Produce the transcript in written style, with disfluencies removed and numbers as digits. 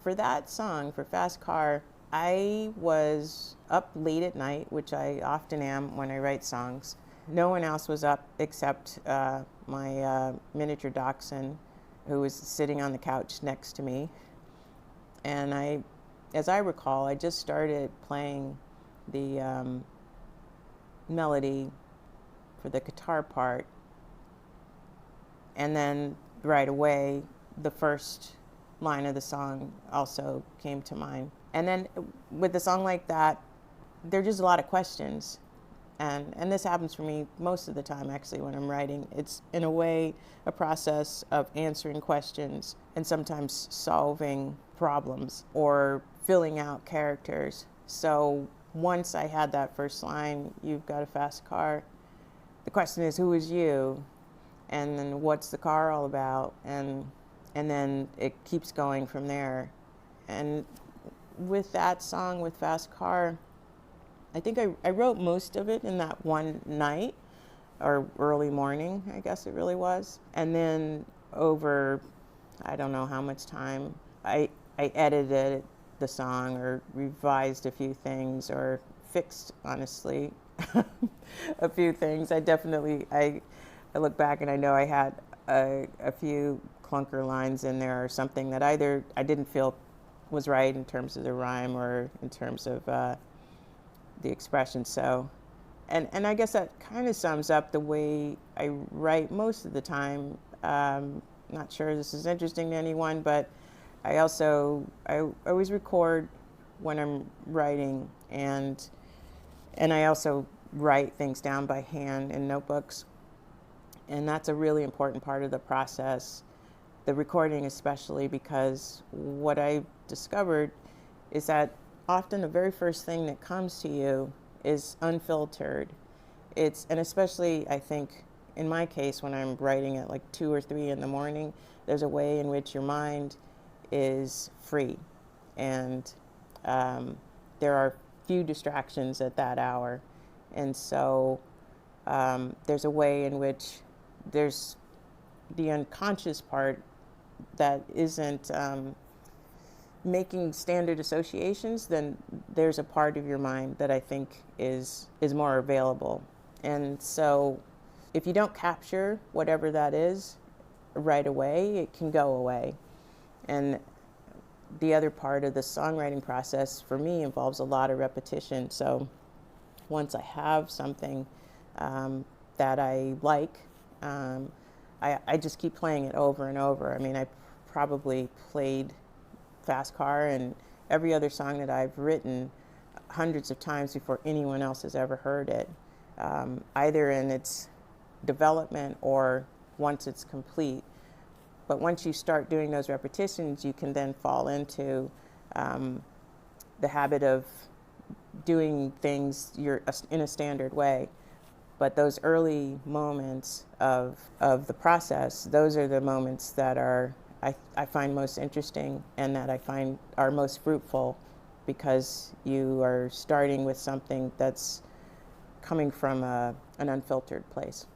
For that song, for Fast Car, I was up late at night, which I often am when I write songs. No one else was up except my miniature dachshund, who was sitting on the couch next to me. And as I recall, I just started playing the melody for the guitar part. And then right away, the first line of the song also came to mind. And then with a song like that, there are just a lot of questions. And this happens for me most of the time, actually, when I'm writing. It's, in a way, a process of answering questions and sometimes solving problems or filling out characters. So once I had that first line, "You've got a fast car," the question is, who is you? And then what's the car all about? And then it keeps going from there. And with that song, with Fast Car, I think I wrote most of it in that one night, or early morning, I guess it really was. And then over, I don't know how much time, I edited the song or revised a few things or fixed, honestly, a few things. I look back and I know I had a few clunker lines in there or something that either I didn't feel was right in terms of the rhyme or in terms of the expression. So, and I guess that kind of sums up the way I write most of the time. Not sure this is interesting to anyone, but I always record when I'm writing, and I also write things down by hand in notebooks. And that's a really important part of the process, the recording especially, because what I discovered is that often the very first thing that comes to you is unfiltered. And especially, I think, in my case, when I'm writing at like 2 or 3 in the morning, there's a way in which your mind is free. And there are few distractions at that hour. And so there's a way in which there's the unconscious part that isn't making standard associations. Then there's a part of your mind that I think is more available. And so if you don't capture whatever that is right away, it can go away. And the other part of the songwriting process for me involves a lot of repetition. So once I have something that I like, I just keep playing it over and over. I mean, I probably played Fast Car and every other song that I've written hundreds of times before anyone else has ever heard it, either in its development or once it's complete. But once you start doing those repetitions, you can then fall into the habit of doing things in a standard way. But those early moments of the process, those are the moments that I find most interesting and that I find are most fruitful, because you are starting with something that's coming from an unfiltered place.